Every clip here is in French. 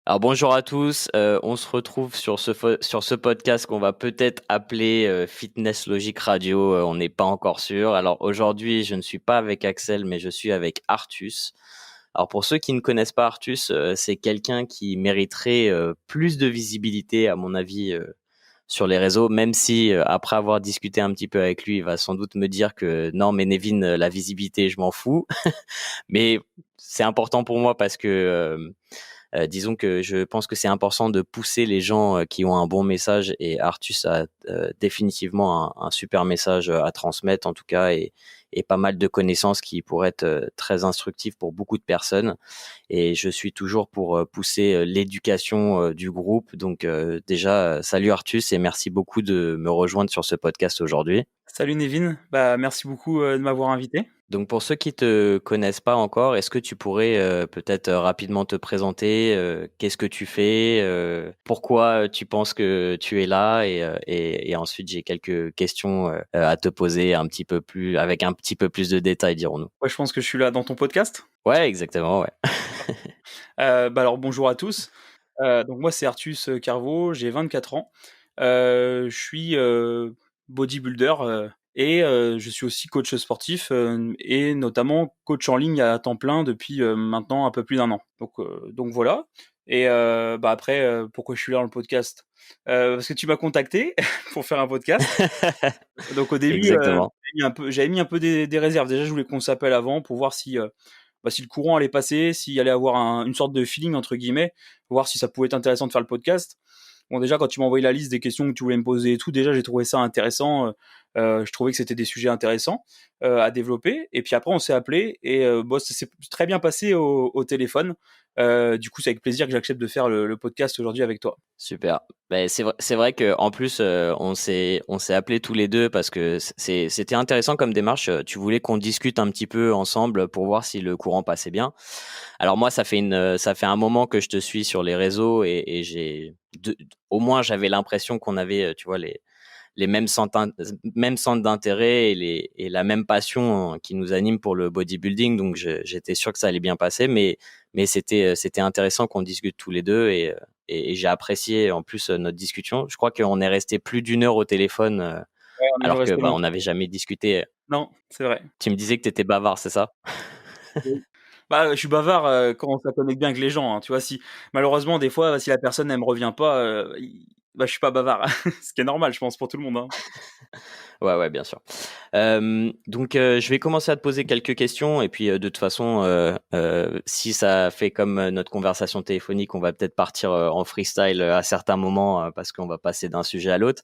Alors bonjour à tous, on se retrouve sur ce podcast qu'on va peut-être appeler Fitness Logique Radio, on n'est pas encore sûr. Alors aujourd'hui, je ne suis pas avec Axel, mais je suis avec Artus. Alors pour ceux qui ne connaissent pas Artus, c'est quelqu'un qui mériterait plus de visibilité, à mon avis, sur les réseaux, même si après avoir discuté un petit peu avec lui, il va sans doute me dire que non, mais Nevin, la visibilité, je m'en fous. Mais c'est important pour moi parce que disons que je pense que c'est important de pousser les gens qui ont un bon message, et Artus a définitivement un super message à transmettre en tout cas, et pas mal de connaissances qui pourraient être très instructives pour beaucoup de personnes. Et je suis toujours pour pousser l'éducation du groupe. Donc déjà, salut Artus et merci beaucoup de me rejoindre sur ce podcast aujourd'hui. Salut Nevin, merci beaucoup de m'avoir invité. Donc pour ceux qui te connaissent pas encore, est-ce que tu pourrais peut-être rapidement te présenter, qu'est-ce que tu fais, pourquoi tu penses que tu es là, et ensuite j'ai quelques questions à te poser un petit peu plus avec un petit peu plus de détails, dirons-nous. Ouais, je pense que je suis là dans ton podcast. Ouais, exactement, ouais. Alors bonjour à tous. Donc moi c'est Artus Carveau, j'ai 24 ans. Je suis bodybuilder et je suis aussi coach sportif et notamment coach en ligne à temps plein depuis maintenant un peu plus d'1 an. Donc voilà. Et après, pourquoi je suis là dans le podcast? Parce que tu m'as contacté pour faire un podcast. Donc au début, Exactement. j'avais mis un peu des réserves. Déjà, je voulais qu'on s'appelle avant pour voir si le courant allait passer, s'il allait avoir une sorte de «feeling» entre guillemets, voir si ça pouvait être intéressant de faire le podcast. Bon, déjà, quand tu m'as envoyé la liste des questions que tu voulais me poser et tout, déjà, j'ai trouvé ça intéressant. Je trouvais que c'était des sujets intéressants à développer. Et puis après, on s'est appelé et ça s'est très bien passé au téléphone. Du coup, c'est avec plaisir que j'accepte de faire le podcast aujourd'hui avec toi. Super. Ben c'est vrai que en plus on s'est appelés tous les deux parce que c'était intéressant comme démarche. Tu voulais qu'on discute un petit peu ensemble pour voir si le courant passait bien. Alors moi, ça fait un moment que je te suis sur les réseaux, et au moins j'avais l'impression qu'on avait, tu vois, les mêmes centres d'intérêt et la même passion qui nous anime pour le bodybuilding. Donc j'étais sûr que ça allait bien passer, mais c'était intéressant qu'on discute tous les deux, et j'ai apprécié en plus notre discussion. Je crois qu'on est resté plus d'une heure au téléphone, Ouais, on est même alors que resté bah on longtemps. n'avait jamais discuté. Non, c'est vrai. Tu me disais que tu étais bavard, c'est ça? Oui. Je suis bavard quand ça connecte bien avec les gens, hein. Tu vois, si malheureusement, des fois, si la personne, elle me revient pas, je suis pas bavard. Ce qui est normal, je pense, pour tout le monde, hein. Ouais, ouais, bien sûr. Donc, je vais commencer à te poser quelques questions, et puis de toute façon, si ça fait comme notre conversation téléphonique, on va peut-être partir en freestyle à certains moments, parce qu'on va passer d'un sujet à l'autre.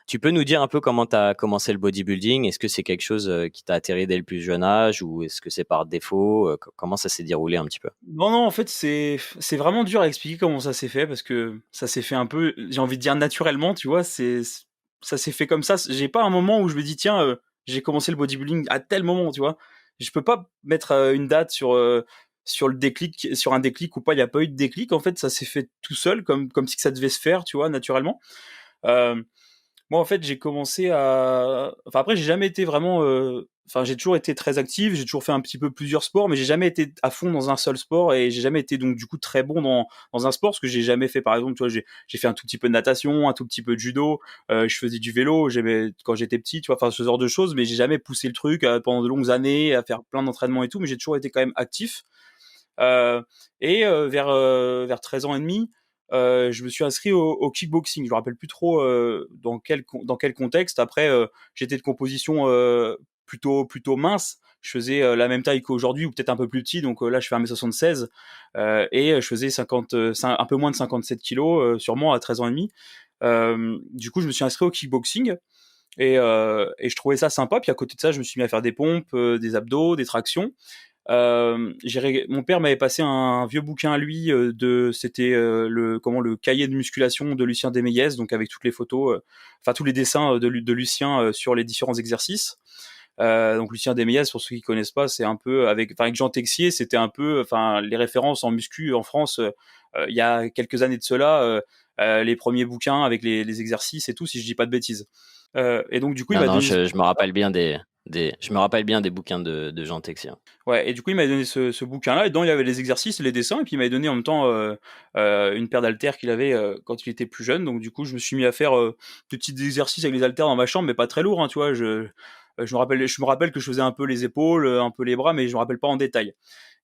Tu peux nous dire un peu comment tu as commencé le bodybuilding? Est-ce que c'est quelque chose qui t'a attiré dès le plus jeune âge, ou est-ce que c'est par défaut? Comment ça s'est déroulé un petit peu? Non, non, en fait, c'est vraiment dur à expliquer comment ça s'est fait parce que ça s'est fait un peu, j'ai envie de dire naturellement, tu vois? Ça s'est fait comme ça. J'ai pas un moment où je me dis: «Tiens, j'ai commencé le bodybuilding à tel moment», tu vois? Je peux pas mettre, une date sur le déclic sur un déclic ou pas. Il y a pas eu de déclic, en fait, ça s'est fait tout seul comme si que ça devait se faire, tu vois, naturellement. Hem Moi, en fait, j'ai commencé à enfin, après, j'ai jamais été vraiment, j'ai toujours été très actif, j'ai toujours fait un petit peu plusieurs sports, mais j'ai jamais été à fond dans un seul sport et j'ai jamais été donc du coup très bon dans un sport, parce que j'ai jamais fait, par exemple, tu vois, j'ai fait un tout petit peu de natation, un tout petit peu de judo, je faisais du vélo, j'aimais quand j'étais petit, tu vois? Enfin, ce genre de choses, mais j'ai jamais poussé le truc, pendant de longues années à faire plein d'entraînements et tout, mais j'ai toujours été quand même actif. Heu vers 13 ans et demi, je me suis inscrit au kickboxing. Je me rappelle plus trop, dans quel contexte. Après, j'étais de composition, plutôt mince. Je faisais, la même taille qu'aujourd'hui ou peut-être un peu plus petit, donc là je fais 1,76 m et je faisais 50, un peu moins de 57 kilogrammes, sûrement à 13 ans et demi. Du coup, je me suis inscrit au kickboxing et je trouvais ça sympa. Puis à côté de ça, je me suis mis à faire des pompes, des abdos, des tractions. Mon père m'avait passé un vieux bouquin à lui, c'était le cahier de musculation de Lucien Desmeillès, donc avec toutes les photos, enfin tous les dessins de Lucien sur les différents exercices. Donc Lucien Desmeillès, pour ceux qui connaissent pas, c'est un peu avec Jean Texier, c'était un peu, enfin les références en muscu en France, il y a quelques années de cela, les premiers bouquins avec les exercices et tout, si je dis pas de bêtises. Et donc du coup, il Non, m'a non, donné ce je me rappelle bien Je me rappelle bien des bouquins de Jean Texier. Ouais, et du coup, il m'a donné ce bouquin-là, et dedans, il y avait les exercices, les dessins, et puis il m'a donné en même temps une paire d'haltères qu'il avait quand il était plus jeune. Donc, du coup, je me suis mis à faire des petits exercices avec les haltères dans ma chambre, mais pas très lourds, hein, tu vois. Je me rappelle que je faisais un peu les épaules, un peu les bras, mais je me rappelle pas en détail.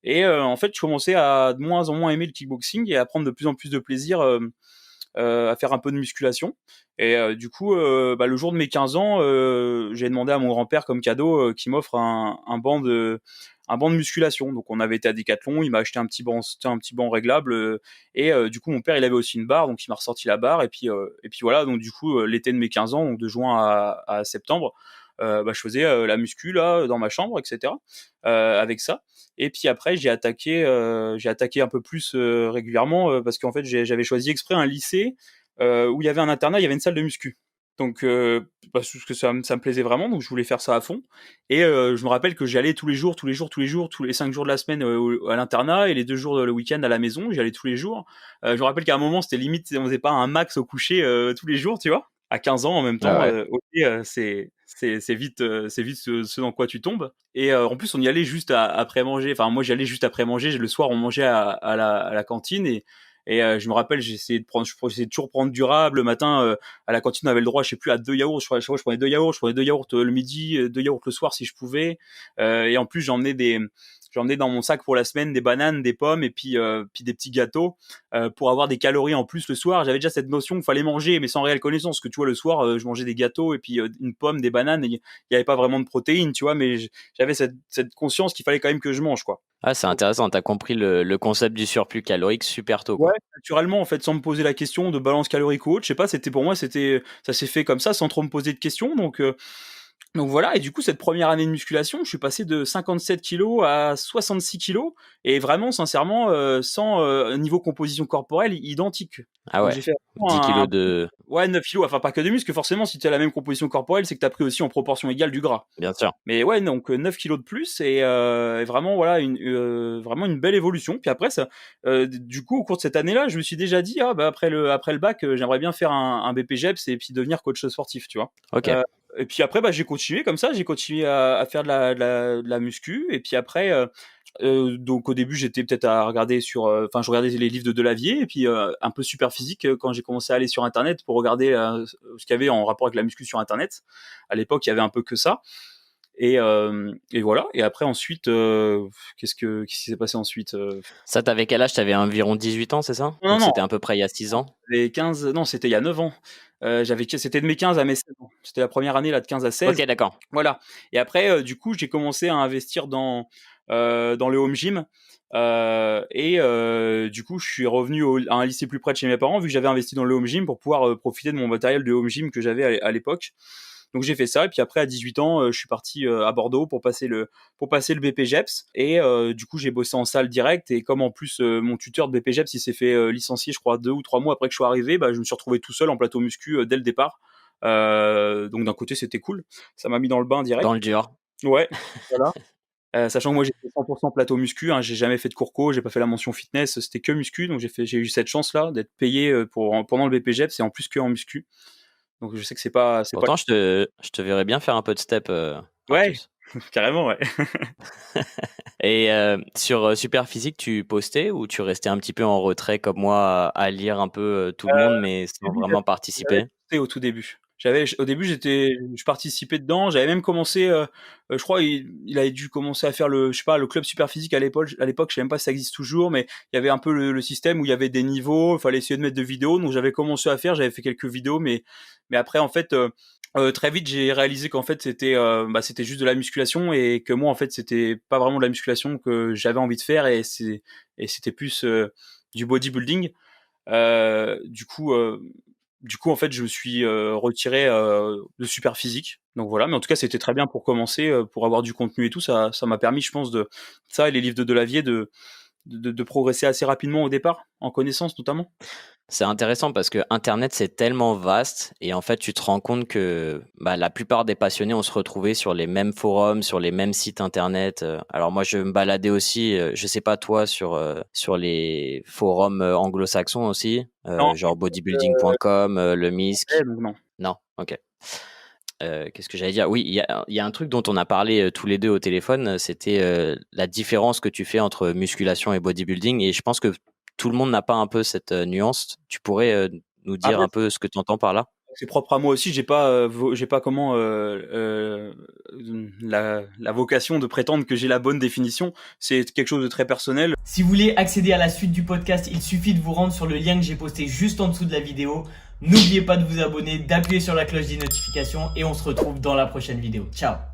Et en fait, je commençais à de moins en moins aimer le kickboxing et à prendre de plus en plus de plaisir à faire un peu de musculation. Et du coup, le jour de mes 15 ans, j'ai demandé à mon grand-père comme cadeau qu'il m'offre un banc de musculation. Donc on avait été à Decathlon, il m'a acheté un petit banc réglable et du coup mon père il avait aussi une barre, donc il m'a ressorti la barre et puis voilà. Donc du coup l'été de mes 15 ans, donc de juin à septembre, je faisais la muscu là dans ma chambre, etc. Avec ça. Et puis après j'ai attaqué un peu plus régulièrement parce qu'en fait j'avais choisi exprès un lycée où il y avait un internat, il y avait une salle de muscu. Donc parce que ça me plaisait vraiment, donc je voulais faire ça à fond. Et je me rappelle que j'allais tous les jours, tous les 5 jours de la semaine à l'internat et les 2 jours le week-end à la maison. J'y allais tous les jours. Je me rappelle qu'à un moment c'était limite, on faisait pas un max au coucher tous les jours, tu vois. À 15 ans en même Ah temps, ouais. ok, c'est vite ce dans quoi tu tombes. Et en plus on y allait juste après manger. Enfin moi j'y allais juste après manger. Le soir on mangeait à la cantine et je me rappelle j'essayais de toujours prendre durable. Le matin à la cantine on avait le droit, je sais plus, à 2 yaourts. Je prenais 2 yaourts. Je prenais 2 yaourts le midi, 2 yaourts le soir si je pouvais. Et en plus j'emmenais dans mon sac pour la semaine des bananes, des pommes et puis des petits gâteaux pour avoir des calories en plus le soir. J'avais déjà cette notion qu'il fallait manger, mais sans réelle connaissance. Que tu vois, le soir, je mangeais des gâteaux et puis une pomme, des bananes. Il n'y avait pas vraiment de protéines, tu vois, mais j'avais cette conscience qu'il fallait quand même que je mange, quoi. Ah, c'est intéressant, t'as compris le concept du surplus calorique super tôt, Ouais, quoi. naturellement, en fait, sans me poser la question de balance calorique ou autre, je sais pas, pour moi, ça s'est fait comme ça, sans trop me poser de questions. Donc voilà, et du coup, cette première année de musculation, je suis passé de 57 kilos à 66 kilos, et vraiment, sincèrement, sans niveau composition corporelle identique. Ah Donc ouais, j'ai fait 10 un, kilos de... ouais, 9 kilos, enfin pas que de muscle, forcément, si tu as la même composition corporelle, c'est que tu as pris aussi en proportion égale du gras. Bien sûr. Mais ouais, donc 9 kilos de plus et vraiment voilà vraiment une belle évolution. Puis après ça, du coup au cours de cette année-là, je me suis déjà dit ah bah après le bac, j'aimerais bien faire un BPGEPS et puis devenir coach sportif, tu vois. Ok. Euh, et puis après bah j'ai continué comme ça, j'ai continué à faire de la muscu et puis après donc au début j'étais peut-être à regarder enfin je regardais les livres de Delavier et puis un peu super physique quand j'ai commencé à aller sur internet pour regarder ce qu'il y avait en rapport avec la muscu sur internet. À l'époque il y avait un peu que ça. Et voilà. Et après, ensuite, qu'est-ce qui s'est passé ensuite Ça, t'avais quel âge? T'avais environ 18 ans, c'est ça? Non, Donc non, c'était à peu près il y a 6 ans? j'avais 15, non, c'était il y a 9 ans. C'était de mes 15 à mes 16 ans. C'était la première année là, de 15 à 16. Ok, d'accord. Voilà. Et après, du coup, j'ai commencé à investir dans le home gym. Du coup, je suis revenu à un lycée plus près de chez mes parents, vu que j'avais investi dans le home gym pour pouvoir profiter de mon matériel de home gym que j'avais à l'époque. Donc j'ai fait ça et puis après à 18 ans, je suis parti à Bordeaux pour passer le BPGEPS et du coup j'ai bossé en salle direct et comme en plus mon tuteur de BPGEPS il s'est fait licencier je crois 2 ou 3 mois après que je sois arrivé, bah, je me suis retrouvé tout seul en plateau muscu dès le départ. Donc d'un côté c'était cool, ça m'a mis dans le bain direct. Dans le dur. Ouais, voilà. Sachant que moi j'étais 100% plateau muscu, hein, j'ai jamais fait de cours co, j'ai pas fait la mention fitness, c'était que muscu, donc j'ai eu cette chance là d'être payé pendant le BPGEPS et en plus que en muscu. Donc je sais que c'est pas Pourtant, je te verrais bien faire un peu de step, ouais, Artus. carrément ouais. Et sur Superphysique, tu postais ou tu restais un petit peu en retrait comme moi à lire un peu tout le monde, mais Au sans début, vraiment j'avais participer? posté au tout début. Au début, je participais dedans. J'avais même commencé, je crois, il avait dû commencer à faire je sais pas, le club super physique à l'époque. À l'époque, je sais même pas si ça existe toujours, mais il y avait un peu le système où il y avait des niveaux. Il fallait essayer de mettre de vidéos. Donc j'avais commencé à faire. J'avais fait quelques vidéos, mais après, en fait, très vite, j'ai réalisé qu'en fait, c'était juste de la musculation et que moi, en fait, c'était pas vraiment de la musculation que j'avais envie de faire et c'était plus du bodybuilding. Euh, du coup, euh, du coup, en fait, je me suis retiré de super physique. Donc voilà, mais en tout cas, c'était très bien pour commencer, pour avoir du contenu et tout. Ça m'a permis, je pense, de ça et les livres de Delavier de progresser assez rapidement au départ, en connaissance notamment. C'est intéressant parce que Internet, c'est tellement vaste et en fait, tu te rends compte que bah, la plupart des passionnés, on se retrouvait sur les mêmes forums, sur les mêmes sites Internet. Alors moi, je me baladais aussi, je sais pas toi, sur les forums anglo-saxons aussi, Non, genre bodybuilding.com, le ouais, MISC. donc non. Non, ok. Qu'est-ce que j'allais dire? Oui, il y a un truc dont on a parlé tous les deux au téléphone, c'était la différence que tu fais entre musculation et bodybuilding. Et je pense que tout le monde n'a pas un peu cette nuance. Tu pourrais nous dire Après, un peu ce que tu entends par là? c'est propre à moi aussi. J'ai pas comment la vocation de prétendre que j'ai la bonne définition. C'est quelque chose de très personnel. Si vous voulez accéder à la suite du podcast, il suffit de vous rendre sur le lien que j'ai posté juste en dessous de la vidéo. N'oubliez pas de vous abonner, d'appuyer sur la cloche des notifications et on se retrouve dans la prochaine vidéo. Ciao!